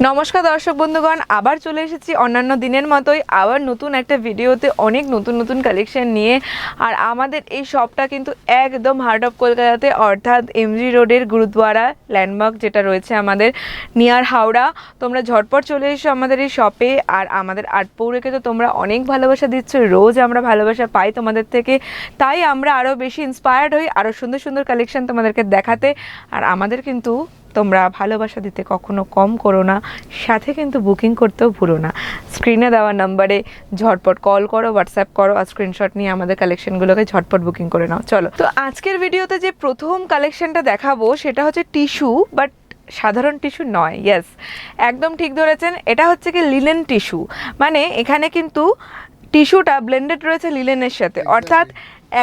নমস্কার দর্শক বন্ধুগণ, আবার চলে এসেছি অন্যান্য দিনের মতোই আবার নতুন একটা ভিডিওতে অনেক নতুন নতুন কালেকশন নিয়ে। আর আমাদের এই শপটা কিন্তু একদম হার্ট অফ কলকাতাতে, অর্থাৎ এমজি রোডের গুরুদ্বারা ল্যান্ডমার্ক যেটা রয়েছে আমাদের নিয়ার হাওড়া। তোমরা ঝটপট চলে এসো আমাদের এই শপে। আর আমাদের আর্টপৌরেকে তো তোমরা অনেক ভালোবাসা দিচ্ছ, রোজ আমরা ভালোবাসা পাই তোমাদের থেকে, তাই আমরা আরও বেশি ইন্সপায়ার্ড হই আরও সুন্দর সুন্দর কালেকশন তোমাদেরকে দেখাতে। আর আমাদের কিন্তু তোমরা ভালোবাসা দিতে কখনো কম করো না, সাথে কিন্তু বুকিং করতেও ভুলো না। স্ক্রিনে দেওয়া নাম্বারে ঝটপট কল করো, হোয়াটসঅ্যাপ করো আর স্ক্রিনশট নিয়ে আমাদের কালেকশনগুলোকে ঝটপট বুকিং করে নাও। চলো, তো আজকের ভিডিওতে যে প্রথম কালেকশনটা দেখাবো সেটা হচ্ছে টিস্যু, বাট সাধারণ টিস্যু নয়। ইয়েস, একদম ঠিক ধরেছেন, এটা হচ্ছে কি লিনেন টিস্যু। মানে এখানে কিন্তু টিস্যুটা ব্লেন্ডেড রয়েছে লিনেনের সাথে, অর্থাৎ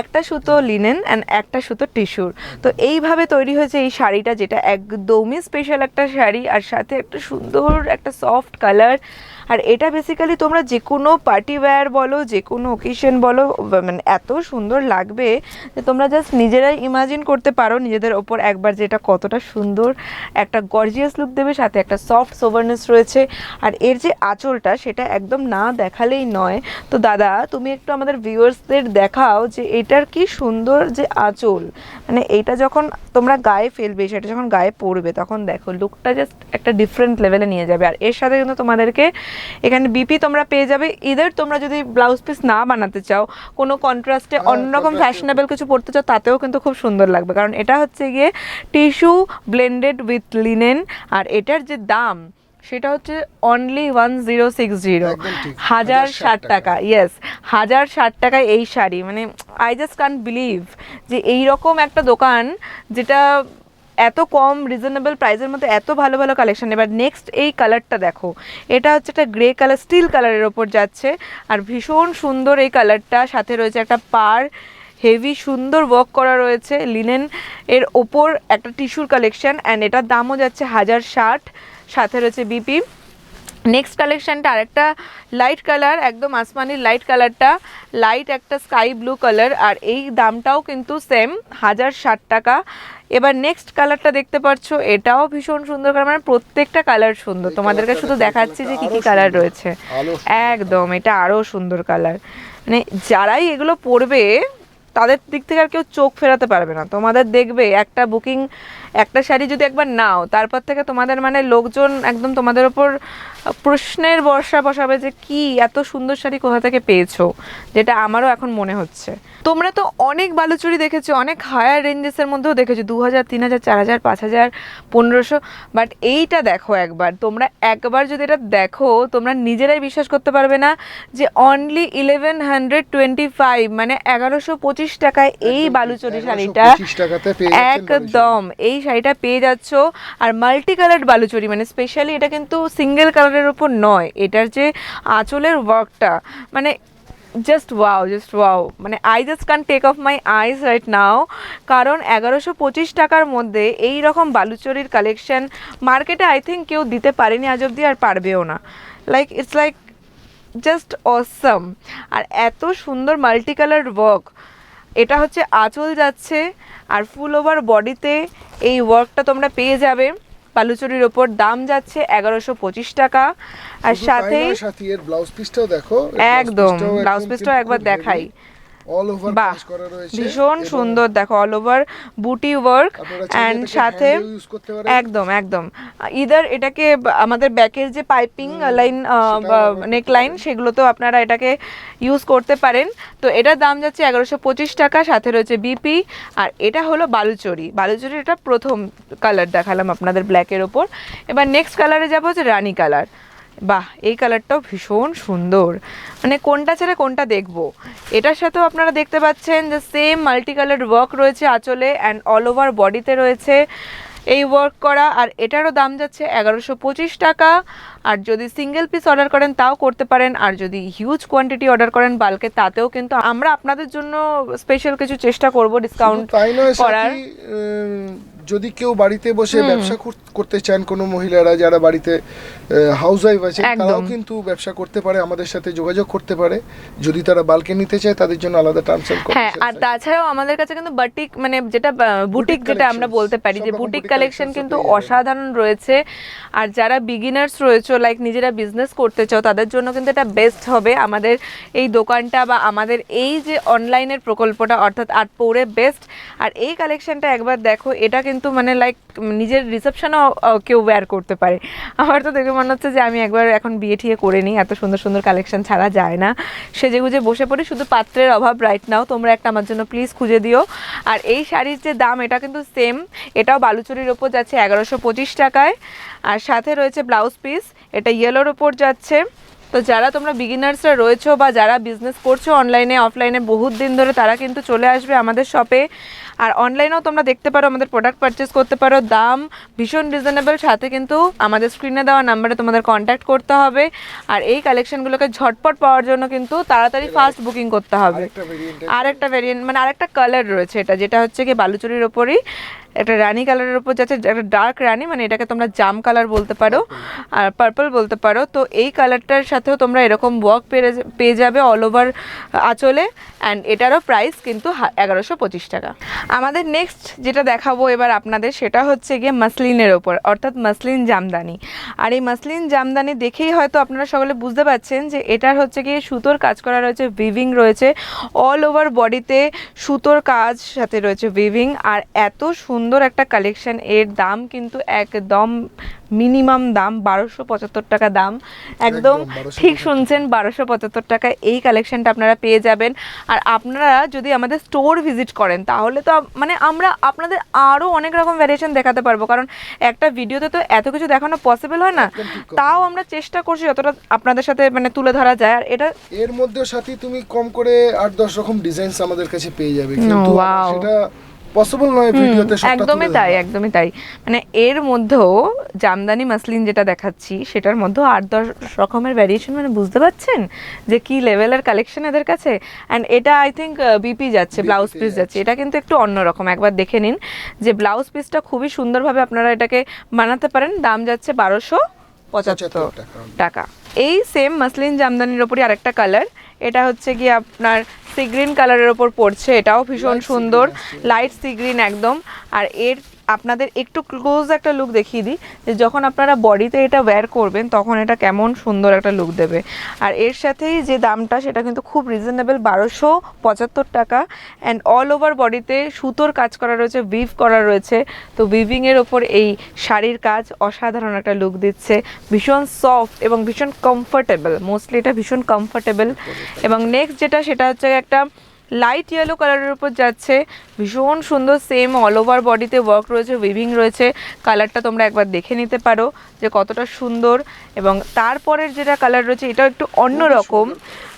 একটা সুতো লিনেন অ্যান্ড একটা সুতো টিস্যুর। তো এইভাবে তৈরি হয়েছে এই শাড়িটা, যেটা একদমই স্পেশাল একটা শাড়ি, আর সাথে একটা সুন্দর একটা সফট কালার। আর এটা বেসিক্যালি তোমরা যে কোনো পার্টি ওয়্যার বলো, যে কোনো ওকেশন বলো, মানে এত সুন্দর লাগবে যে তোমরা জাস্ট নিজেরাই ইমাজিন করতে পারো নিজেদের ওপর একবার, যেটা কতটা সুন্দর একটা গর্জিয়াস লুক দেবে, সাথে একটা সফট সোভারনেস রয়েছে। আর এর যে আঁচলটা সেটা একদম না দেখালেই নয়। তো দাদা, তুমি একটু আমাদের ভিউয়ার্সদের দেখাও যে এটার কি সুন্দর যে আঁচল। মানে এইটা যখন তোমরা গায়ে ফেলবে, সেটা যখন গায়ে পড়বে, তখন দেখো লুকটা জাস্ট একটা ডিফারেন্ট লেভেলে নিয়ে যাবে। আর এর সাথে কিন্তু তোমাদেরকে এখানে বিপি তোমরা পেয়ে যাবে। ইদার তোমরা যদি ব্লাউজ পিস না বানাতে চাও, কোনো কন্ট্রাস্টে অন্যরকম ফ্যাশনেবল কিছু পরতে চাও, তাতেও কিন্তু খুব সুন্দর লাগবে, কারণ এটা হচ্ছে গিয়ে টিস্যু ব্লেন্ডেড উইথ লিনেন। আর এটার যে দাম সেটা হচ্ছে অনলি 1060, 1060 টাকা। ইয়েস, 1060 টাকায় এই শাড়ি। মানে আই জাস্ট কান্ট বিলিভ যে এইরকম একটা দোকান, যেটা এত কম রিজনেবল প্রাইসের মধ্যে এত ভালো ভালো কালেকশন। এবার নেক্সট এই কালারটা দেখো, এটা হচ্ছে একটা গ্রে কালার, স্টিল কালারের ওপর যাচ্ছে, আর ভীষণ সুন্দর এই কালারটা। সাথে রয়েছে একটা পার, হেভি সুন্দর ওয়ার্ক করা রয়েছে লিনেন এর ওপর, একটা টিস্যুর কালেকশন। অ্যান্ড এটার দামও যাচ্ছে 1060, সাথে রয়েছে বিপি। নেক্সট কালেকশানটা আরেকটা লাইট কালার, একদম আসমানি লাইট কালারটা, লাইট একটা স্কাই ব্লু কালার, আর এই দামটাও কিন্তু সেম 1060 টাকা। এবার নেক্সট কালারটা দেখতে পাচ্ছ, এটাও ভীষণ সুন্দর কালার, মানে প্রত্যেকটা কালার সুন্দর। তোমাদেরকে শুধু দেখাচ্ছি যে কী কী কালার রয়েছে। একদম, এটা আরও সুন্দর কালার। মানে যারাই এগুলো পরবে তাদের দিক থেকে আর কেউ চোখ ফেরাতে পারবে না। তোমাদের দেখবে একটা বুকিং, একটা শাড়ি যদি একবার নাও, তারপর থেকে তোমাদের মানে লোকজন একদম তোমাদের ওপর প্রশ্নের বর্ষা বসাবে যে কি এত সুন্দর শাড়ি কোথা থেকে পেয়েছো, যেটা আমারও এখন মনে হচ্ছে। তোমরা তো অনেক বালুচুরি দেখেছো, অনেক হায়ার রেঞ্জেসের মধ্যেও দেখেছো, 2000, 3000, 4000, 5000, 1500, বাট এইটা দেখো একবার। তোমরা একবার যদি এটা দেখো, তোমরা নিজেরাই বিশ্বাস করতে পারবে না যে অনলি 1125, মানে 1125 টাকায় এই বালুচুরি শাড়িটা একদম, এই শাড়িটা পেয়ে যাচ্ছ। আর মাল্টি কালার বালুচুরি, মানে স্পেশালি এটা কিন্তু সিঙ্গেল কালারের ওপর নয়, এটার যে আঁচলের ওয়ার্কটা, মানে জাস্ট ওয়াও, মানে I just can take off my eyes right now. কারণ 1125 টাকার মধ্যে এই রকম বালুচরির কালেকশন মার্কেটে আই থিঙ্ক কেউ দিতে পারেনি আজ অব্দি, আর পারবেও না। It's like just awesome. আর এত সুন্দর মাল্টি কালার ওয়ার্ক, এটা হচ্ছে আঁচল যাচ্ছে, আর ফুল ওভার বডিতে এই ওয়ার্কটা তোমরা পেয়ে যাবে বালুচরির ওপর। দাম যাচ্ছে 1125 টাকা। আর সাথে ব্লাউজ পিসটাও দেখো, একদম ব্লাউজ পিসটাও একবার দেখাই। বাহ, ভীষণ সুন্দর, দেখো অল ওভার বুটি ওয়ার্ক, অ্যান্ড সাথে একদম একদম ইদার এটাকে আমাদের ব্যাকের যে পাইপিং লাইন, নেক লাইন, সেগুলোতেও আপনারা এটাকে ইউজ করতে পারেন। তো এটার দাম যাচ্ছে 1125 টাকা, সাথে রয়েছে বিপি। আর এটা হলো বালুচরি। এটা প্রথম কালার দেখালাম আপনাদের ব্ল্যাকের ওপর। এবার নেক্সট কালারে যাবো, হচ্ছে রানী কালার। বাহ, এই কালারটাও ভীষণ সুন্দর, মানে কোনটা ছেড়ে কোনটা দেখবো। এটার সাথেও আপনারা দেখতে পাচ্ছেন যে সেম মাল্টি কালার ওয়ার্ক রয়েছে আঁচলে, অ্যান্ড অল ওভার বডিতে রয়েছে এই ওয়ার্ক করা। আর এটারও দাম যাচ্ছে 1125 টাকা। আর যদি সিঙ্গেল পিস অর্ডার করেন তাও করতে পারেন, আর যদি হিউজ কোয়ান্টিটি অর্ডার করেন বাল্কে, তাতেও কিন্তু আমরা আপনাদের জন্য স্পেশাল কিছু চেষ্টা করব ডিসকাউন্ট করার। যদি কেউ বাড়িতে বসে ব্যবসা করতে চান, কোনো মহিলারা যারা বাড়িতে হাউস ওয়াইফ আছে তারাও কিন্তু ব্যবসা করতে পারে, আমাদের সাথে যোগাযোগ করতে পারে। যদি তারা বালকে নিতে চায় তাদের জন্য আলাদা টার্মস এন্ড হ্যাঁ, কন্ডিশনস আর তাছাড়াও আমাদের কাছে কিন্তু বাটিক মানে যেটা বুটিক যেটা আমরা বলতে পারি, যে বুটিক কালেকশন কিন্তু অসাধারণ রয়েছে। আর যারা বিগিনার্স রয়েছে, লাইক নিজেরা বিজনেস করতে চাও, তাদের জন্য কিন্তু এটা বেস্ট হবে আমাদের এই দোকানটা বা আমাদের এই যে অনলাইনের প্রকল্পটা, অর্থাৎ আর্টপৌরে বেস্ট। আর এই কালেকশনটা একবার দেখো, এটা কিন্তু মানে লাইক নিজের রিসেপশনও কেউ ওয়্যার করতে পারে। আমার তো দেখে মনে হচ্ছে যে আমি একবার এখন বিয়ে ঠিয়ে করে নিই, এত সুন্দর সুন্দর কালেকশন ছাড়া যায় না। সেজে গুজে বসে পড়ি, শুধু পাত্রের অভাব রাইট নাও। তোমরা একটা আমার জন্য প্লিজ খুঁজে দিও। আর এই শাড়ির যে দাম, এটা কিন্তু সেম, এটাও বালুচরির ওপর যাচ্ছে 1125 টাকায়। আর সাথে রয়েছে ব্লাউজ পিস, এটা ইয়েলোর ওপর যাচ্ছে। তো যারা তোমরা বিগিনার্সরা রয়েছো বা যারা বিজনেস করছো অনলাইনে অফলাইনে বহুত দিন ধরে, তারা কিন্তু চলে আসবে আমাদের শপে। আর অনলাইনেও তোমরা দেখতে পারো, আমাদের প্রোডাক্ট পারচেস করতে পারো। দাম ভীষণ রিজনেবল, সাথে কিন্তু আমাদের স্ক্রিনে দেওয়া নাম্বারে তোমাদের কন্ট্যাক্ট করতে হবে। আর এই কালেকশনগুলোকে ঝটপট পাওয়ার জন্য কিন্তু তাড়াতাড়ি ফাস্ট বুকিং করতে হবে। আর একটা ভেরিয়েন্ট মানে আরেকটা কালার রয়েছে, এটা যেটা হচ্ছে কি বালুচরির ওপরই একটা রানি কালারের উপর যাচ্ছে, একটা ডার্ক রানি, মানে এটাকে তোমরা জাম কালার বলতে পারো আর পার্পল বলতে পারো। তো এই কালারটার সাথেও তোমরা এরকম ওয়ার্ক পেয়ে যাবে অল ওভার আঁচলে। অ্যান্ড এটারও প্রাইস কিন্তু 1125 টাকা। আমাদের নেক্সট যেটা দেখাবো এবার আপনাদের, সেটা হচ্ছে গিয়ে মাসলিনের ওপর, অর্থাৎ মাসলিন জামদানি। আর এই মাসলিন জামদানি দেখেই হয়তো আপনারা সকলে বুঝতে পারছেন যে এটার হচ্ছে গিয়ে সুতোর কাজ করা রয়েছে, উইভিং রয়েছে অল ওভার বডিতে, সুতোর কাজ সাথে রয়েছে উইভিং। আর এত সুন্দর একটা কালেকশন, এর দাম কিন্তু একদম মিনিমাম দাম 1275 টাকা দাম। একদম ঠিক শুনছেন, 1275 টাকায় এই কালেকশনটা আপনারা পেয়ে যাবেন। আর আপনারা যদি আমাদের স্টোর ভিজিট করেন তাহলে তো মানে আমরা আপনাদের আরও অনেক রকম ভ্যারিয়েশন দেখাতে পারবো, কারণ একটা ভিডিওতে তো এত কিছু দেখানো পসিবল হয় না। তাও আমরা চেষ্টা করছি যতটা আপনাদের সাথে মানে তুলে ধরা যায়। আর এটা এর মধ্যে সাথে তুমি কম করে 8-10 রকম ডিজাইনস আমাদের কাছে পেয়ে যাবে, কিন্তু সেটা পসিবল নয় ভিডিওতে সবটা। একদমই তাই, একদমই তাই। মানে এর মধ্যেও জামদানি মাসলিন যেটা দেখাচ্ছি সেটার মধ্যেও 8-10 রকমের ভ্যারিয়েশন, মানে বুঝতে পারছেন যে কি লেভেলের কালেকশন এদের কাছে। অ্যান্ড এটা আই থিঙ্ক বিপি যাচ্ছে, ব্লাউজ পিস যাচ্ছে। এটা কিন্তু একটু অন্যরকম, একবার দেখে নিন যে ব্লাউজ পিসটা খুবই সুন্দরভাবে আপনারা এটাকে বানাতে পারেন। দাম যাচ্ছে 1275 টাকা। এই সেম মাসলিন জামদানির ওপরই আরেকটা কালার, এটা হচ্ছে গিয়ে আপনার সি গ্রিন কালারের ওপর পড়ছে, এটাও ভীষণ সুন্দর, লাইট সি গ্রিন একদম। আর এর আপনাদের একটু ক্লোজ একটা লুক দেখিয়ে দিই, যে যখন আপনারা বডিতে এটা ওয়্যার করবেন তখন এটা কেমন সুন্দর একটা লুক দেবে। আর এর সাথেই যে দামটা সেটা কিন্তু খুব রিজনেবল, 1275 টাকা। অ্যান্ড অল ওভার বডিতে সুতোর কাজ করা রয়েছে, উইভ করা রয়েছে। তো উইভিংয়ের ওপর এই শাড়ির কাজ অসাধারণ একটা লুক দিচ্ছে, ভীষণ সফট এবং ভীষণ কমফোর্টেবল। মোস্টলি এটা ভীষণ কমফোর্টেবল। এবং নেক্সট যেটা, সেটা হচ্ছে একটা লাইট ইয়েলো কালারের উপর যাচ্ছে, ভীষণ সুন্দর, সেম অল ওভার বডিতে ওয়ার্ক রয়েছে, উইভিং রয়েছে। কালারটা তোমরা একবার দেখে নিতে পারো যে কতটা সুন্দর। এবং তারপরের যেটা কালার রয়েছে এটাও একটু অন্য রকম,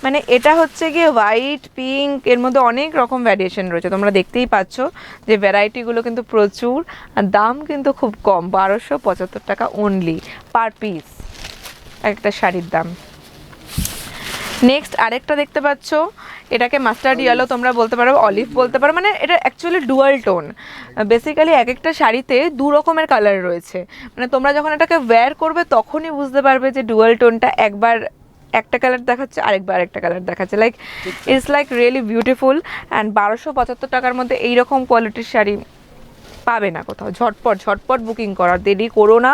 মানে এটা হচ্ছে গিয়ে হোয়াইট পিঙ্ক, এর মধ্যে অনেক রকম ভ্যারিয়েশন রয়েছে। তোমরা দেখতেই পাচ্ছ যে ভ্যারাইটিগুলো কিন্তু প্রচুর, আর দাম কিন্তু খুব কম, 1275 টাকা অনলি পার পিস একটা শাড়ির দাম। নেক্সট আরেকটা দেখতে পাচ্ছ, এটাকে মাস্টার্ড ইয়েলো তোমরা বলতে পারো, অলিভ বলতে পারো, মানে এটা অ্যাকচুয়ালি ডুয়াল টোন। বেসিক্যালি এক একটা শাড়িতে দু রকমের কালার রয়েছে, মানে তোমরা যখন এটাকে ওয়্যার করবে তখনই বুঝতে পারবে যে ডুয়াল টোনটা একবার একটা কালার দেখাচ্ছে, আরেকবার আরেকটা কালার দেখাচ্ছে। Like it's like really beautiful. And 1275 টাকার মধ্যে এইরকম কোয়ালিটির শাড়ি পাবে না কোথাও। ঝটপট বুকিং করার, দেরি করো না।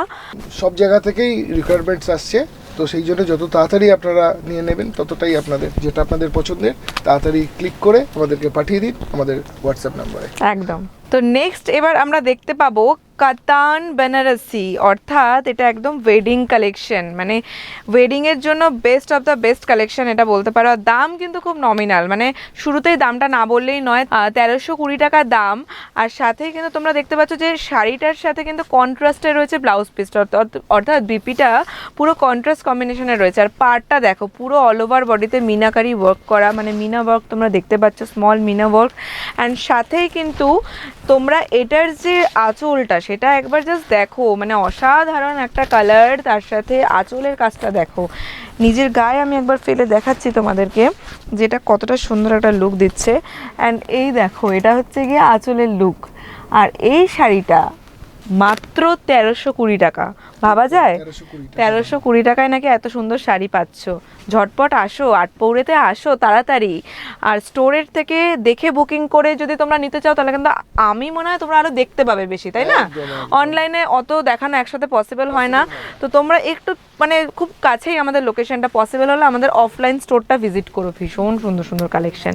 সব জায়গা থেকেই রিকোয়ারমেন্টস আসছে, তো সেই জন্য যত তাড়াতাড়ি আপনারা নিয়ে নেবেন ততটাই আপনাদের, যেটা আপনাদের পছন্দের তাড়াতাড়ি ক্লিক করে আমাদেরকে পাঠিয়ে দিন আমাদের হোয়াটসঅ্যাপ নাম্বারে। একদম। তো নেক্সট এবার আমরা দেখতে পাবো কাতান বেনারসি, অর্থাৎ এটা একদম ওয়েডিং কালেকশন, মানে ওয়েডিংয়ের জন্য best of the best collection এটা বলতে পারো। আর দাম কিন্তু খুব নমিনাল, মানে শুরুতেই দামটা না বললেই নয়, 1320 টাকা দাম। আর সাথেই কিন্তু তোমরা দেখতে পাচ্ছ যে শাড়িটার সাথে কিন্তু কন্ট্রাস্টে রয়েছে ব্লাউজ পিসটা, অর্থাৎ বিপিটা পুরো কন্ট্রাস্ট কম্বিনেশনে রয়েছে। আর পার্টটা দেখো পুরো অল ওভার বডিতে মিনাকারি ওয়ার্ক করা, মানে মিনা ওয়ার্ক তোমরা দেখতে পাচ্ছ, স্মল মিনা ওয়ার্ক। অ্যান্ড সাথেই কিন্তু তোমরা এটার যে আঁচলটা সেটা একবার জাস্ট দেখো, মানে অসাধারণ একটা কালার, তার সাথে আঁচলের কাজটা দেখো। নিজের গায়ে আমি একবার ফেলে দেখাচ্ছি তোমাদেরকে যেটা কতটা সুন্দর একটা লুক দিচ্ছে। অ্যান্ড এই দেখো, এটা হচ্ছে গিয়ে আঁচলের লুক। আর এই শাড়িটা মাত্র 1320 টাকা। ভাবা যায় 1320 টাকা। 1320 টাকায় নাকি এত সুন্দর শাড়ি পাচ্ছ। ঝটপট আসো, আটপৌরেতে আসো তাড়াতাড়ি। আর স্টোরের থেকে দেখে বুকিং করে যদি তোমরা নিতে চাও তাহলে কিন্তু আমি মনে হয় তোমরা আরো দেখতে পাবে বেশি, তাই না? একদম, একদম। অনলাইনে অত দেখানো একসাথে পসিবল হয় না। তো তোমরা একটু মানে খুব কাছেই আমাদের লোকেশনটা পসিবল হলে আমাদের অফলাইন স্টোরটা ভিজিট করো, ভীষণ সুন্দর সুন্দর কালেকশন।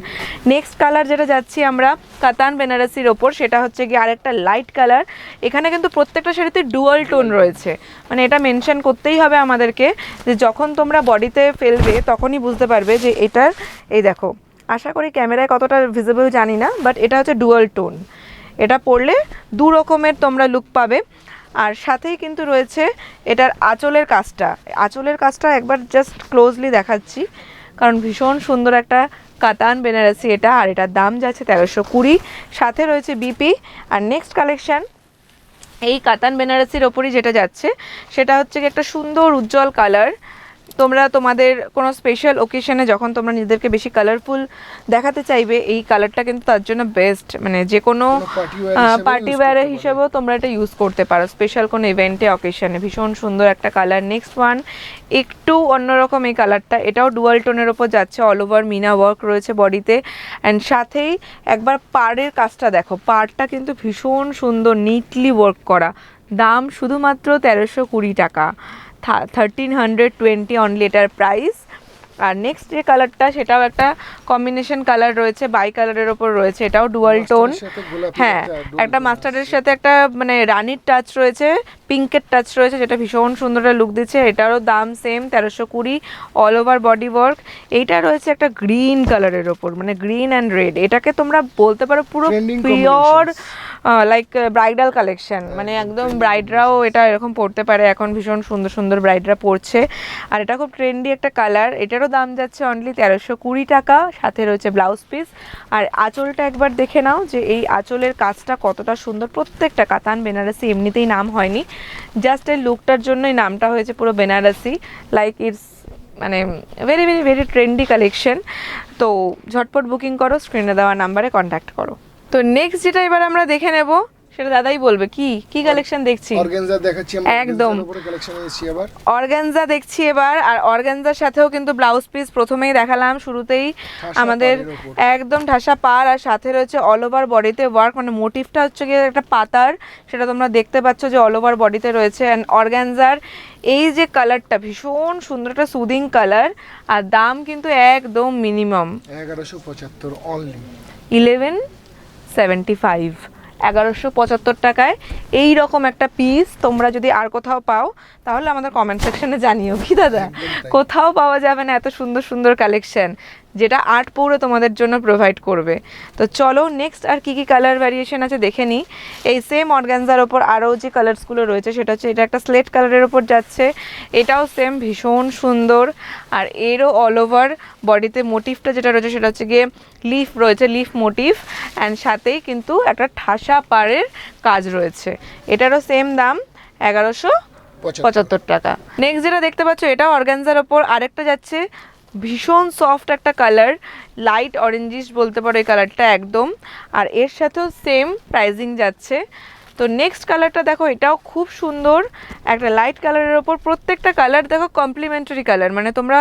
নেক্সট কালার যেটা যাচ্ছি আমরা কাতান বেনারসির ওপর, সেটা হচ্ছে গিয়ে আরেকটা লাইট কালার। এখানে কিন্তু প্রত্যেকটা শাড়িতে ডুয়াল টোন রয়েছে, মানে এটা মেনশন করতেই হবে আমাদেরকে যে যখন তোমরা বডিতে ফেলবে তখনই বুঝতে পারবে যে এটার, এই দেখো আশা করি ক্যামেরায় কতটা ভিজিবল জানি না, বাট এটা হচ্ছে ডুয়াল টোন। এটা পরলে দু রকমের তোমরা লুক পাবে। আর সাথেই কিন্তু রয়েছে এটার আঁচলের কাজটা। আঁচলের কাজটা একবার জাস্ট ক্লোজলি দেখাচ্ছি, কারণ ভীষণ সুন্দর একটা কাতান বেনারসি এটা। আর এটার দাম যাচ্ছে 1320, সাথে রয়েছে বিপি। আর নেক্সট কালেকশন এই কাতান বেনারসির ওপরই যেটা যাচ্ছে সেটা হচ্ছে কি একটা সুন্দর উজ্জ্বল কালার। তোমরা তোমাদের কোনো স্পেশাল ওকেশনে যখন তোমরা নিজেদেরকে বেশি কালারফুল দেখাতে চাইবে, এই কালারটা কিন্তু তার জন্য বেস্ট। মানে যে কোনো পার্টি ওয়্যারের হিসেবেও তোমরা এটা ইউজ করতে পারো, স্পেশাল কোনো ইভেন্টে অকেশনে। ভীষণ সুন্দর একটা কালার। নেক্সট ওয়ান একটু অন্যরকম এই কালারটা, এটাও ডুয়াল টোনের ওপর যাচ্ছে, অল ওভার মিনা ওয়ার্ক রয়েছে বডিতে। অ্যান্ড সাথেই একবার পাড়ের কাজটা দেখো, পাড়টা কিন্তু ভীষণ সুন্দর নিটলি ওয়ার্ক করা। দাম শুধুমাত্র 1320 টাকা, 1320 অনলি এটার প্রাইস। আর নেক্সট যে কালারটা সেটাও একটা কম্বিনেশন কালার রয়েছে, বাই কালারের ওপর রয়েছে, এটাও ডুয়াল টোন। হ্যাঁ, একটা মাস্টার্ডের সাথে একটা মানে রানির টাচ রয়েছে, পিঙ্কের টাচ রয়েছে, যেটা ভীষণ সুন্দর লুক দিচ্ছে। এটারও দাম same 1320, all over body work. এইটা রয়েছে একটা গ্রিন কালারের ওপর, মানে গ্রিন অ্যান্ড রেড। এটাকে তোমরা বলতে পারো পুরো পিওর লাইক ব্রাইডাল কালেকশন, মানে একদম ব্রাইডরাও এটা এরকম পরতে পারে। এখন ভীষণ সুন্দর সুন্দর ব্রাইডরা পরছে। আর এটা খুব ট্রেন্ডি একটা কালার। এটারও দাম যাচ্ছে অনলি 1320 টাকা, সাথে রয়েছে ব্লাউজ পিস। আর আঁচলটা একবার দেখে নাও যে এই আঁচলের কাজটা কতটা সুন্দর। প্রত্যেকটা কাতান বেনারসি এমনিতেই নাম হয়নি, জাস্ট এই লুকটার জন্যই নামটা হয়েছে পুরো বেনারসি। লাইক ইটস মানে very very very trendy collection. তো ঝটপট বুকিং করো, স্ক্রিনে দেওয়া নাম্বারে কন্ট্যাক্ট করো। তো নেক্সট যেটা এবার আমরা দেখে নেব সেটা দাদাই বলবে। কি কি কালেকশন দেখছি? অর্গানজা দেখাচ্ছি আমরা, একদম উপরে কালেকশন এসেছি এবার। অর্গানজা দেখছি এবার। আর অর্গানজার সাথেও কিন্তু ব্লাউজ পিস প্রথমেই দেখালাম, শুরুতেই আমাদের একদম ঠাসা পাড়, আর সাথে রয়েছে অল ওভার বডিতে ওয়ার্ক, মানে মোটিভটা হচ্ছে গিয়ে একটা পাতার, সেটা তোমরা দেখতে পাচ্ছ যে অল ওভার বডিতে রয়েছে। অ্যান্ড অর্গানজার এই যে কালারটা ভীষণ সুন্দর একটা সুদিং কালার। আর দাম কিন্তু একদম মিনিমাম 1175 অনলি, 1175, 1175 টাকায় এই রকম একটা পিস তোমরা যদি আর কোথাও পাও তাহলে আমাদের কমেন্ট সেকশনে জানিও। কি দাদা, কোথাও পাওয়া যাবে না এত সুন্দর সুন্দর কালেকশন, যেটা আর্ট পৌরে তোমাদের জন্য প্রোভাইড করবে। তো চলো নেক্সট আর কি কি কালার ভ্যারিয়েশন আছে দেখে নিই। এই সেম অর্গানজার ওপর আরও যে কালার্সগুলো রয়েছে সেটা হচ্ছে এটা একটা স্লেট কালারের ওপর যাচ্ছে, এটাও সেম ভীষণ সুন্দর। আর এরও অল ওভার বডিতে মোটিভটা যেটা রয়েছে সেটা হচ্ছে গিয়ে লিফ রয়েছে, লিফ মোটিভ। অ্যান্ড সাথেই কিন্তু একটা ঠাসা পাড়ের কাজ রয়েছে। এটারও সেম দাম 1175 টাকা। নেক্সট যেটা দেখতে পাচ্ছ এটাও অর্গানজার ওপর, আরেকটা যাচ্ছে ভীষণ সফট একটা কালার, লাইট অরেঞ্জিশ বলতে পারো এই কালারটা একদম। আর এর সাথেও সেম প্রাইজিং যাচ্ছে। তো নেক্সট কালারটা দেখো, এটাও খুব সুন্দর একটা লাইট কালারের ওপর। প্রত্যেকটা কালার দেখো কমপ্লিমেন্টারি কালার, মানে তোমরা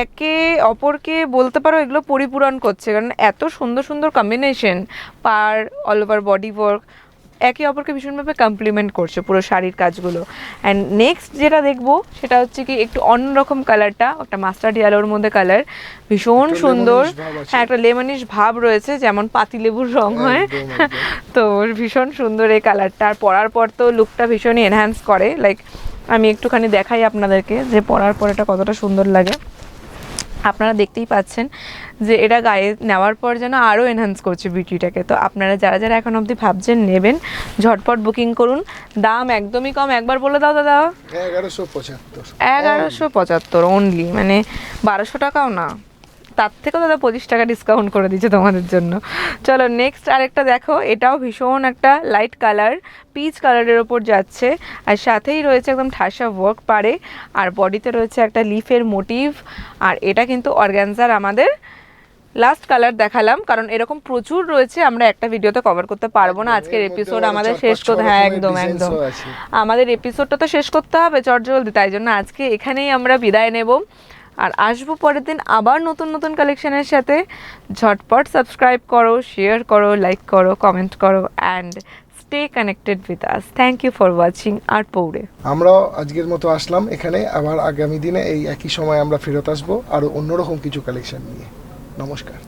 একে অপরকে বলতে পারো এগুলো পরিপূরণ করছে, কারণ এত সুন্দর সুন্দর কম্বিনেশন, পার অল ওভার বডি ওয়ার্ক একে অপরকে ভীষণভাবে কমপ্লিমেন্ট করছে পুরো শাড়ির কাজগুলো। অ্যান্ড নেক্সট যেটা দেখবো সেটা হচ্ছে কি একটু অন্যরকম কালারটা, একটা মাস্টার্ড ইয়েলোর মধ্যে কালার, ভীষণ সুন্দর। হ্যাঁ, একটা লেমনিশ ভাব রয়েছে, যেমন পাতিলেবুর রং হয়। তো ভীষণ সুন্দর এই কালারটা। আর পরার পর তো লুকটা ভীষণই এনহ্যান্স করে। লাইক আমি একটুখানি দেখাই আপনাদেরকে যে পরার পর এটা কতটা সুন্দর লাগে। আপনারা দেখতেই পাচ্ছেন যে এটা গায়ে নেওয়ার পর যেন আরও এনহ্যান্স করছে বিউটিটাকে। তো আপনারা যারা যারা এখন অবধি ভাবছেন নেবেন, ঝটপট বুকিং করুন। দাম একদমই কম, একবার বলে দাও দাদা। 1175 অনলি, মানে 1200 টাকাও না, তার থেকেও দাদা 25 টাকা ডিসকাউন্ট করে দিচ্ছে তোমাদের জন্য। চলো নেক্সট আরেকটা দেখো, এটাও ভীষণ একটা লাইট কালার, পিচ কালারের ওপর যাচ্ছে। আর সাথেই রয়েছে একদম ঠাসা ওয়ার্ক পারে, আর বডিতে রয়েছে একটা লিফের মোটিভ। আর এটা কিন্তু অর্গানজার আমাদের লাস্ট কালার দেখালাম, কারণ এরকম প্রচুর রয়েছে, আমরা একটা ভিডিওতে কভার করতে পারবো না। আজকের এর মধ্যে এপিসোড আরো আমাদের 4-5 শেষ করতে, হ্যাঁ রকমের একদম designs একদম ও আছে। আমাদের এপিসোডটা তো শেষ করতে হবে চটজলদি, তাই জন্য আজকে এখানেই আমরা বিদায় নেব। আর আসবো পরের দিন আবার নতুন নতুন কালেকশনের সাথে। ঝটপট সাবস্ক্রাইব করো, শেয়ার করো, লাইক করো, কমেন্ট করো and stay connected with us. Thank you for watching আর পৌড়ে। আমরাও আজকের মতো আসলাম এখানে, আবার আগামী দিনে এই একই সময় আমরা ফেরত আসবো আরো অন্যরকম কিছু কালেকশন নিয়ে। নমস্কার।